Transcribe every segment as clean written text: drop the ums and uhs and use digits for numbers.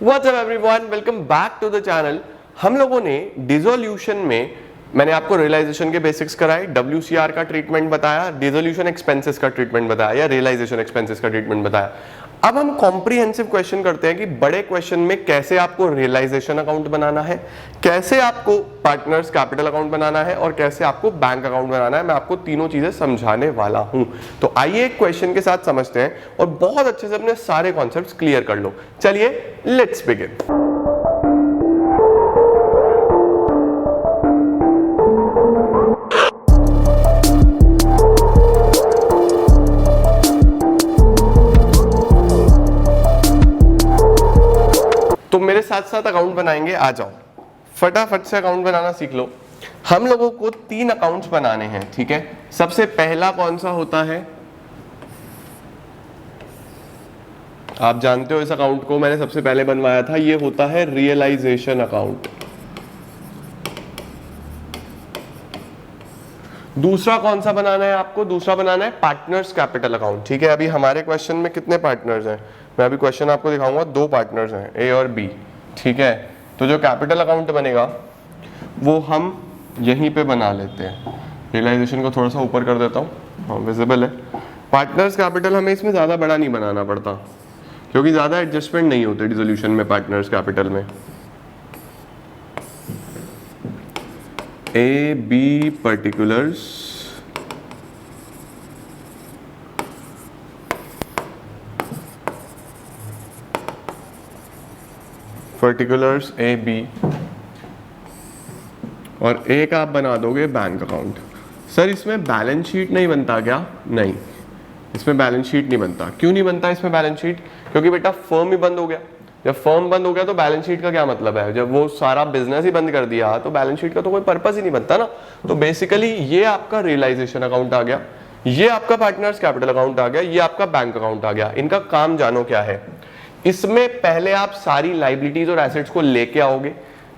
WhatsApp everyone, welcome back to the channel. हम लोगों ने डिसोल्यूशन में मैंने आपको रियलाइजेशन के बेसिक्स कराए, WCR का ट्रीटमेंट बताया, डिसोल्यूशन एक्सपेंसेस का ट्रीटमेंट बताया या रियलाइजेशन एक्सपेंसेस का ट्रीटमेंट बताया। अब हम कॉम्प्रिहेंसिव क्वेश्चन करते हैं कि बड़े क्वेश्चन में कैसे आपको रियलाइजेशन अकाउंट बनाना है, कैसे आपको पार्टनर्स कैपिटल अकाउंट बनाना है और कैसे आपको बैंक अकाउंट बनाना है। मैं आपको तीनों चीजें समझाने वाला हूं। तो आइए एक क्वेश्चन के साथ समझते हैं और बहुत अच्छे से अपने सारे कॉन्सेप्ट्स क्लियर कर लो। चलिए लेट्स बिगिन। तो मेरे साथ साथ अकाउंट बनाएंगे, आ जाओ फटाफट से अकाउंट बनाना सीख लो। हम लोगों को 3 अकाउंट्स बनाने हैं, ठीक है। सबसे पहला कौन सा होता है, आप जानते हो इस अकाउंट को मैंने सबसे पहले बनवाया था, ये होता है रियलाइजेशन अकाउंट। दूसरा कौन सा बनाना है आपको, दूसरा बनाना है पार्टनर्स कैपिटल अकाउंट, ठीक है। अभी हमारे क्वेश्चन में कितने पार्टनर्स हैं, मैं अभी क्वेश्चन आपको दिखाऊंगा, 2 पार्टनर्स हैं, ए और बी, ठीक है। तो जो कैपिटल अकाउंट बनेगा वो हम यहीं पे बना लेते हैं। रियलाइजेशन को थोड़ा सा ऊपर कर देता हूँ, हाँ विजिबल है। पार्टनर्स कैपिटल हमें इसमें ज़्यादा बड़ा नहीं बनाना पड़ता क्योंकि ज़्यादा एडजस्टमेंट नहीं होते डिसोल्यूशन में पार्टनर्स कैपिटल में। A B particulars A B और एक आप बना दोगे बैंक अकाउंट। सर इसमें बैलेंस शीट नहीं बनता क्या? नहीं, इसमें बैलेंस शीट नहीं बनता। क्यों नहीं बनता इसमें बैलेंस शीट? क्योंकि बेटा फर्म ही बंद हो गया। जब फर्म बंद हो गया तो बैलेंस शीट का क्या मतलब है? जब वो सारा बिजनेस ही बंद कर दिया तो बैलेंस शीट का तो कोई पर्पस ही नहीं बनता ना। तो बेसिकली ये आपका रियलाइजेशन अकाउंट आ गया, ये आपका पार्टनर्स कैपिटल अकाउंट आ गया, ये आपका बैंक अकाउंट आ गया। इनका काम जानो क्या है। इसमें पहले आप सारी लाइबिलिटीज और एसेट्स को लेके आओगे,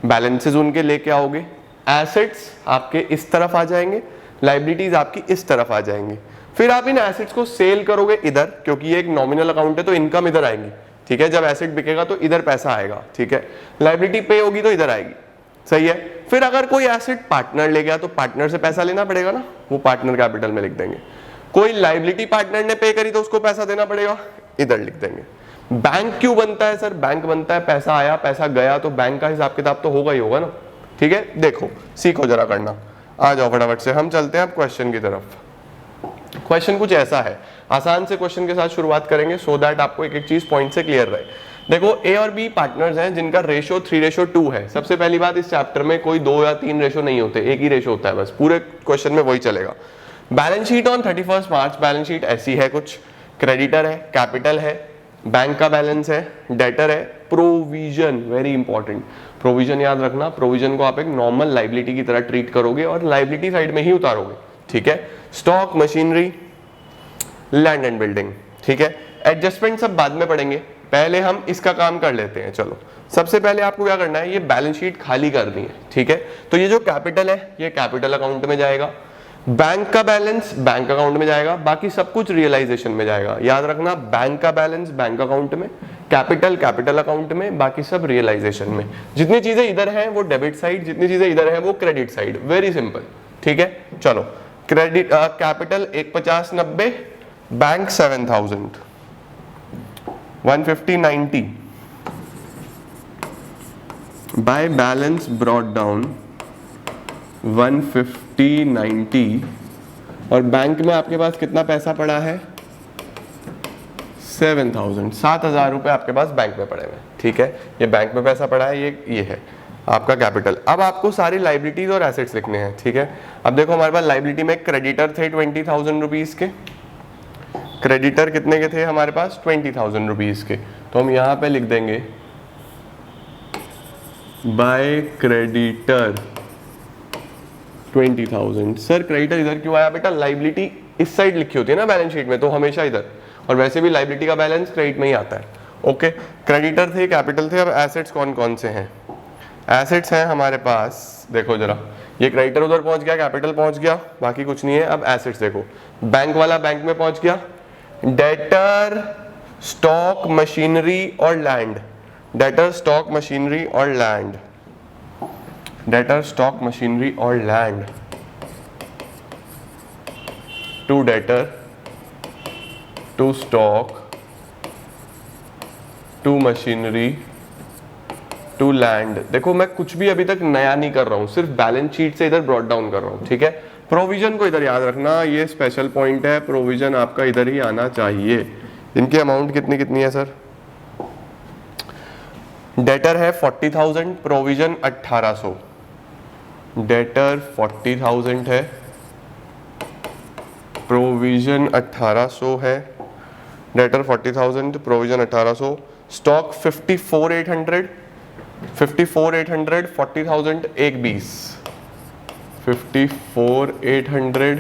बैलेंसेस उनके लेके आओगे। एसेट्स आपके इस तरफ आ जाएंगे, लाइबिलिटीज आपकी इस तरफ आ जाएंगी। फिर आप इन एसेट्स को सेल करोगे इधर, क्योंकि ये एक नॉमिनल अकाउंट है तो इनकम इधर आएंगी, ठीक है। जब एसेट बिकेगा तो इधर पैसा आएगा, ठीक है। लाइबिलिटी पे होगी तो इधर आएगी, सही है। फिर अगर कोई एसेट पार्टनर ले गया तो पार्टनर से पैसा लेना पड़ेगा ना, वो पार्टनर कैपिटल में लिख देंगे। कोई लाइबिलिटी पार्टनर ने पे करी तो उसको पैसा देना पड़ेगा, इधर लिख देंगे। बैंक क्यों बनता है सर? बैंक बनता है पैसा आया पैसा गया तो बैंक का हिसाब किताब तो होगा ही होगा ना, ठीक है। देखो सीखो जरा करना, आ जाओ फटाफट से। हम चलते हैं अब क्वेश्चन की तरफ। क्वेश्चन कुछ ऐसा है, आसान से क्वेश्चन के साथ शुरुआत करेंगे सो दैट आपको एक एक चीज पॉइंट से क्लियर रहे। देखो ए और बी पार्टनर्स हैं जिनका रेशो 3:2 है। सबसे पहली बात, इस चैप्टर में कोई 2 या 3 रेशो नहीं होते, एक ही रेशो होता है बस, पूरे क्वेश्चन में वही चलेगा। Balance sheet on 31 March, balance sheet ऐसी है कुछ, क्रेडिटर है, कैपिटल है, बैंक का बैलेंस है, डेटर है, प्रोविजन, वेरी इंपॉर्टेंट, प्रोविजन याद रखना। प्रोविजन को आप एक नॉर्मल लाइबिलिटी की तरह ट्रीट करोगे और लाइबिलिटी साइड में ही उतारोगे, ठीक है। Stock, machinery, land and building, ठीक है। एडजस्टमेंट सब बाद में पढ़ेंगे, पहले हम इसका काम कर लेते हैं। चलो सबसे पहले आपको क्या करना है, ये बैलेंस शीट खाली करनी है, ठीक है। तो ये जो कैपिटल है ये कैपिटल अकाउंट में जाएगा, बैंक का बैलेंस बैंक अकाउंट में जाएगा, बाकी सब कुछ रियलाइजेशन में जाएगा। याद रखना, बैंक का बैलेंस बैंक अकाउंट में, कैपिटल कैपिटल अकाउंट में, बाकी सब रियलाइजेशन में। जितनी चीजें इधर हैं वो डेबिट साइड, जितनी चीजें इधर हैं वो क्रेडिट साइड, वेरी सिंपल, ठीक है। चलो credit capital 150-90, bank 7000, 150-90 by balance brought down 150-90 और बैंक में आपके पास कितना पैसा पड़ा है 7000, 7000 रुपए आपके पास बैंक में पड़े हुए, ठीक है। ये बैंक में पैसा पड़ा है, ये है आपका कैपिटल। अब आपको सारी लाइबिलिटीज और एसेट्स लिखने हैं, ठीक है। अब देखो हमारे पास लाइबिलिटी में क्रेडिटर थे 20,000 रुपीज के, क्रेडिटर कितने के थे हमारे पास 20,000 रुपीज के, तो हम यहां पे लिख देंगे बाय क्रेडिटर 20,000। सर क्रेडिटर इधर क्यों आया बेटा? लाइबिलिटी इस साइड लिखी होती है ना बैलेंस शीट में, तो हमेशा इधर, और वैसे भी लाइबिलिटी का बैलेंस क्रेडिट में ही आता है, ओके। क्रेडिटर थे, कैपिटल थे, अब एसेट्स कौन कौन से हैं? एसेट्स हैं हमारे पास, देखो जरा, ये क्रेडिटर उधर पहुंच गया, कैपिटल पहुंच गया, बाकी कुछ नहीं है। अब एसेट्स देखो, बैंक वाला बैंक में पहुंच गया, डेटर, स्टॉक, मशीनरी और लैंड, डेटर स्टॉक मशीनरी और लैंड, डेटर स्टॉक मशीनरी और land to debtor to stock to machinery to land. देखो मैं कुछ भी अभी तक नया नहीं कर रहा हूं, सिर्फ बैलेंस शीट से इधर ब्रॉट डाउन कर रहा हूं, ठीक है। प्रोविजन को इधर याद रखना, ये स्पेशल पॉइंट है, प्रोविजन आपका इधर ही आना चाहिए। इनकी अमाउंट कितनी कितनी है सर? डेटर है 40,000, प्रोविजन 1800। डेटर 40,000 है, प्रोविजन 1800 है। Debtor 40,000, provision 1800। स्टॉक 54,800, 54,800, 40,000 एक 20, 54,800,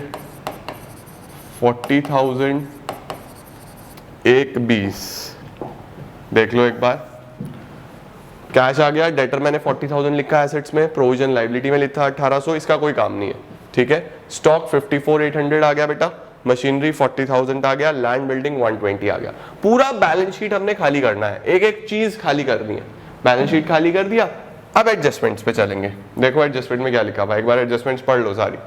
40,000 एक 20। देख लो एक बार, कैश आ गया, डेटर मैंने 40,000 लिखा है एसेट्स में, प्रोविजन लाइबिलिटी में लिखा 1800, इसका कोई काम नहीं है, ठीक है। स्टॉक 54,800 आ गया बेटा, मशीनरी 40,000 आ गया, लैंड बिल्डिंग 120 आ गया। पूरा बैलेंस शीट हमने खाली करना है, एक एक चीज खाली करनी है। बैलेंस शीट खाली कर दिया, अब एडजस्टमेंट्स पे चलेंगे। देखो एडजस्टमेंट में क्या लिखा हुआ है, एक बार एडजस्टमेंट्स पढ़ लो सारी।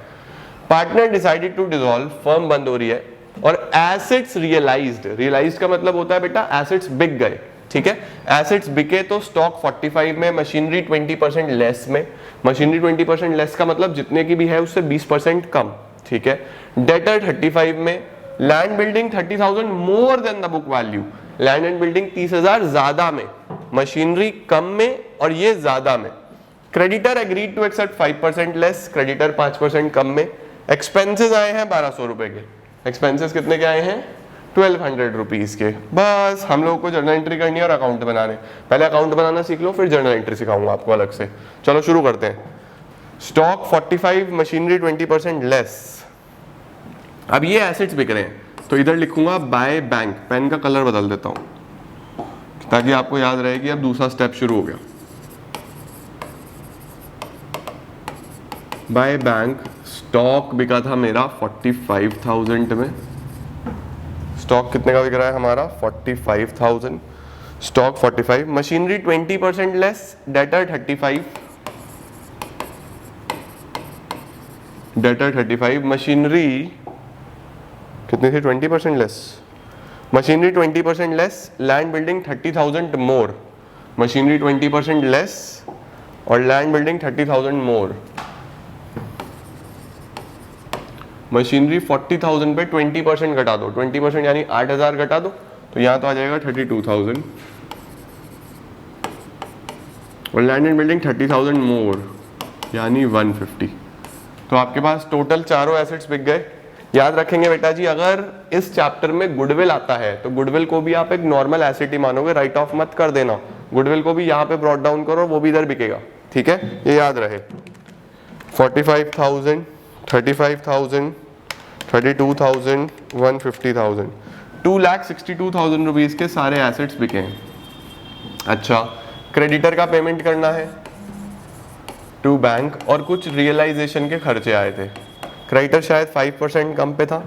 Partner decided to dissolve, firm बंद हो रही है और एसेट्स रियलाइज्ड, रियलाइज्ड का मतलब होता है बेटा एसेट्स बिक गए, ठीक है। एसेट्स बिके तो स्टॉक 45 में, मशीनरी 20% लेस में। मशीनरी 20% लेस का मतलब जितने की भी है उससे 20% कम, ठीक है। डेटर 35 में, land building 30,000 more than the book value, land and building 30,000 ज्यादा में, मशीनरी कम में और ये ज्यादा में। Creditor agreed to accept 5% less, creditor 5% कम में। एक्सपेंसेस आए हैं 1200 रुपए के, एक्सपेंसेस कितने के आए हैं? 1200 रुपीज के। बस हम लोगों को जर्नल एंट्री करनी है और अकाउंट बनाने। पहले अकाउंट बनाना सीख लो, फिर जर्नल एंट्री सिखाऊंगा आपको अलग से। चलो शुरू करते हैं। Stock 45, machinery 20% less. अब ये एसेट्स बिक रहे हैं तो इधर लिखूंगा बाय बैंक, पेन का कलर बदल देता हूं ताकि आपको याद रहे कि अब दूसरा स्टेप शुरू हो गया। बाय बैंक, स्टॉक बिका था मेरा 45,000 में। स्टॉक कितने का बिक रहा है हमारा? 45,000। Stock 45, machinery 20% less, debtor 35, debtor 35, machinery कितनी थी? 20% less, machinery 20% less, land building 30,000 मोर, मशीनरी 20% लेस और लैंड बिल्डिंग 30,000 मोर। मशीनरी 40,000 पे 20% घटा दो, 20% यानी 8,000 घटा दो तो यहां तो आ जाएगा 32,000 और लैंड एंड बिल्डिंग 30,000 मोर यानी 150। तो आपके पास टोटल चारों एसेट्स बिक गए। याद रखेंगे बेटा जी, अगर इस चैप्टर में गुडविल आता है तो गुडविल को भी आप एक नॉर्मल एसेट ही मानोगे, राइट ऑफ मत कर देना। गुडविल को भी यहाँ पे ब्रॉट डाउन करो, वो भी इधर बिकेगा, ठीक है, ये याद रहे। 45,000, 35,000, 32,000, 150,000, 2,62,000 रुपीज के सारे एसेट्स बिके हैं। अच्छा, क्रेडिटर का पेमेंट करना है टू बैंक और कुछ रियलाइजेशन के खर्चे आए थे। क्रेडिटर शायद 5% कम पे था।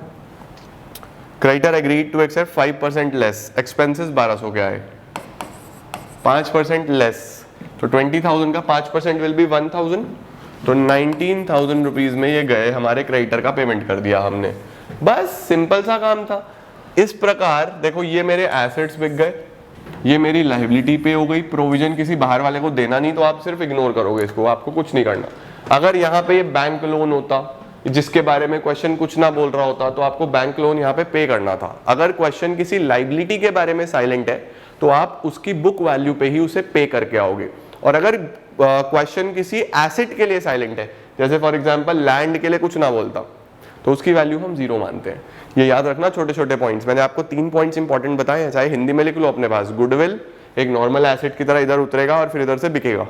Creditor agreed to accept 5% less, expenses 1200 के आए, 5% लेस तो 20,000 का 5% विल बी 1,000, तो 19,000 रुपीज में ये गए, हमारे क्रेडिटर का पेमेंट कर दिया हमने। बस सिंपल सा काम था। इस प्रकार देखो ये मेरे एसेट्स बिक गए, ये मेरी लायबिलिटी पे हो गई। प्रोविजन किसी बाहर वाले को देना नहीं तो आप सिर्फ इग्नोर करोगे इसको, आपको कुछ नहीं करना। अगर यहाँ पे ये बैंक लोन होता जिसके बारे में क्वेश्चन कुछ ना बोल रहा होता तो आपको बैंक लोन यहाँ पे पे करना था। अगर क्वेश्चन किसी लायबिलिटी के बारे में साइलेंट है तो आप उसकी बुक वैल्यू पे ही उसे पे करके आओगे। और अगर क्वेश्चन किसी एसेट के लिए साइलेंट है, जैसे फॉर एग्जांपल लैंड के लिए कुछ ना बोलता, तो उसकी वैल्यू हम 0 मानते हैं। ये याद रखना, छोटे छोटे पॉइंट्स। मैंने आपको 3 पॉइंट्स इंपॉर्टेंट बताए हैं, चाहे हिंदी में लिख लो अपने पास। गुडविल एक नॉर्मल एसेट की तरह इधर उतरेगा और फिर इधर से बिकेगा।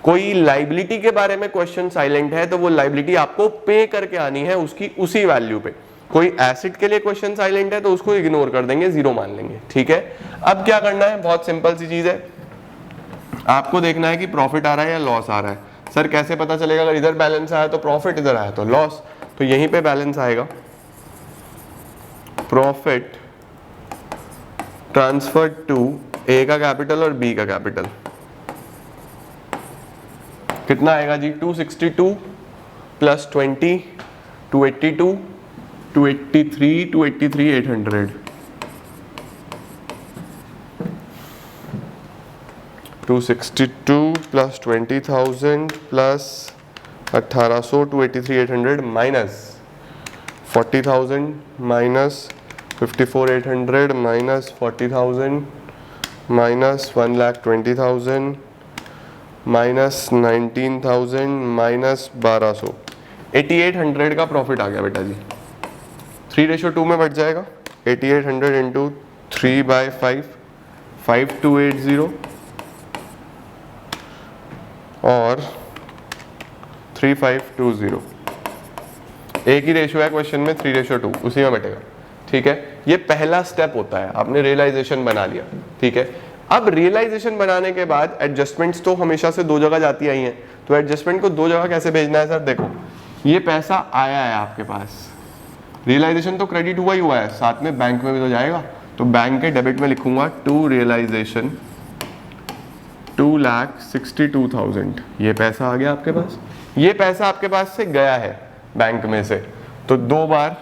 कोई लायबिलिटी के बारे में क्वेश्चन साइलेंट है तो वो लायबिलिटी आपको पे करके आनी है उसकी उसी वैल्यू पे। कोई एसेट के लिए क्वेश्चन साइलेंट है तो उसको इग्नोर कर देंगे, 0 मान लेंगे, ठीक है। अब क्या करना है, बहुत सिंपल सी चीज है, आपको देखना है कि प्रॉफिट आ रहा है या लॉस आ रहा है। सर कैसे पता चलेगा? अगर इधर बैलेंस आया तो प्रॉफिट, इधर आया तो लॉस, तो यहीं पे बैलेंस आएगा। प्रॉफिट ट्रांसफर टू ए का कैपिटल और बी का कैपिटल कितना आएगा जी? 262 plus 20 282 283 800 262 plus 20,000 plus 1800 283 800 minus 40,000 minus 54,800 minus 40,000 minus 1,20,000 minus 19,000 minus 1200 8800 का प्रॉफिट आ गया बेटा जी। 3:2 में बढ़ जाएगा। 8800 इंटू 3/5 5280 और 3520। एक ही रेशियो है क्वेश्चन में 3:2, उसी में बटेगा। ठीक है, ये पहला स्टेप होता है, आपने रियलाइजेशन बना लिया। ठीक है, अब रियलाइजेशन बनाने के बाद एडजस्टमेंट्स तो हमेशा से दो जगह जाती आई हैं, तो एडजस्टमेंट को दो जगह कैसे भेजना है सर? देखो, ये पैसा आया है आपके पास, रियलाइजेशन तो क्रेडिट हुआ ही हुआ है, साथ में बैंक में भी तो जाएगा, तो बैंक के डेबिट में लिखूंगा टू रियलाइजेशन 2,62,000। ये पैसा आ गया आपके पास, ये पैसा आपके पास से गया है बैंक में से, तो दो बार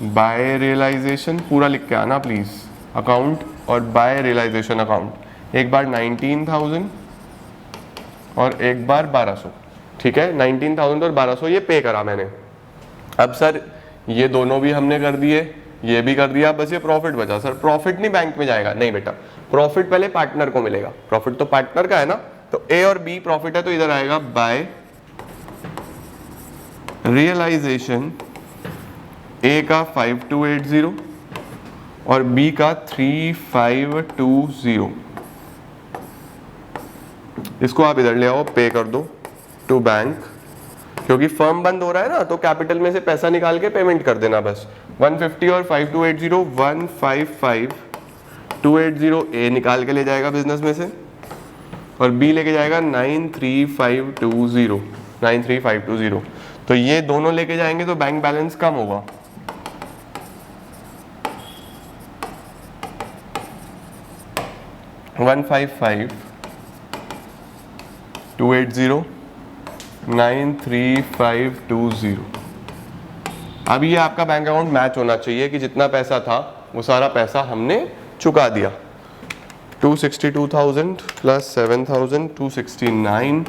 बाय रियलाइजेशन पूरा लिख के आना प्लीज, अकाउंट और बाय रियलाइजेशन अकाउंट। एक बार 19,000 और एक बार 1200। ठीक है, 19,000 और 1200 ये पे करा मैंने। अब सर ये दोनों भी हमने कर दिए, ये भी कर दिया, बस ये प्रॉफिट बचा। सर प्रॉफिट नहीं बैंक में जाएगा, नहीं बेटा, प्रॉफिट पहले पार्टनर को मिलेगा, प्रॉफिट तो पार्टनर का है ना, तो ए और बी प्रॉफिट है तो इधर आएगा बाय रियलाइजेशन। ए का 5280 और बी का 3520। इसको आप इधर ले आओ, पे कर दो टू बैंक, क्योंकि फर्म बंद हो रहा है ना, तो कैपिटल में से पैसा निकाल के पेमेंट कर देना बस। 150 और 5280 155,280 ए निकाल के ले जाएगा बिजनेस में से, और बी लेके जाएगा 93,520। तो ये दोनों लेके जाएंगे तो बैंक बैलेंस कम होगा। वन 155,280 93,520। अब ये आपका बैंक अकाउंट मैच होना चाहिए कि जितना पैसा था वो सारा पैसा हमने चुका दिया। 262,000 प्लस 7,000 269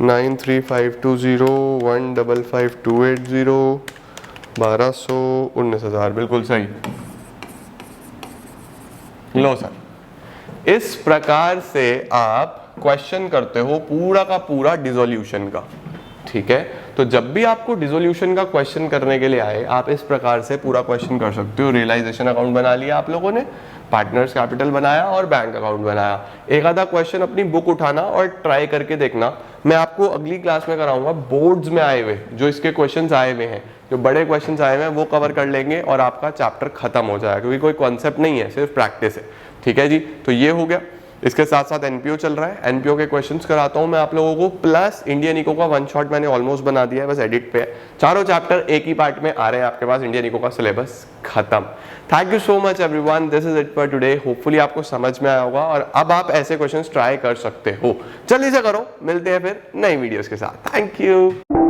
93,520 155,280 1200 19,000। बिल्कुल सही। लो सर, इस प्रकार से आप क्वेश्चन करते हो पूरा का पूरा डिसोल्यूशन का। ठीक है, तो जब भी आपको डिसोल्यूशन का क्वेश्चन करने के लिए आए, आप इस प्रकार से पूरा क्वेश्चन कर सकते हो। रियलाइजेशन अकाउंट बना लिया आप लोगों ने, पार्टनर्स कैपिटल बनाया और बैंक अकाउंट बनाया। एक आधा क्वेश्चन अपनी बुक उठाना और ट्राई करके देखना। मैं आपको अगली क्लास में कराऊंगा बोर्ड्स में आए हुए जो इसके क्वेश्चंस आए हुए हैं, जो बड़े क्वेश्चंस आए हुए हैं वो कवर कर लेंगे और आपका चैप्टर खत्म हो जाएगा, क्योंकि कोई कॉन्सेप्ट नहीं है, सिर्फ प्रैक्टिस है। ठीक है जी, तो ये हो गया। इसके साथ साथ एनपीओ चल रहा है, एनपीओ के क्वेश्चंस कराता हूं मैं आप लोगों को, प्लस इंडियन इको का वन शॉट मैंने ऑलमोस्ट बना दिया है, बस एडिट पे है। चारों चैप्टर एक ही पार्ट में आ रहे हैं आपके पास, इंडियन इको का सिलेबस खत्म। Thank you so much everyone, this is it for today. Hopefully आपको समझ में आया होगा और अब आप ऐसे क्वेश्चंस ट्राई कर सकते हो। जल्दी से करो, मिलते हैं फिर नई वीडियोस के साथ। Thank you.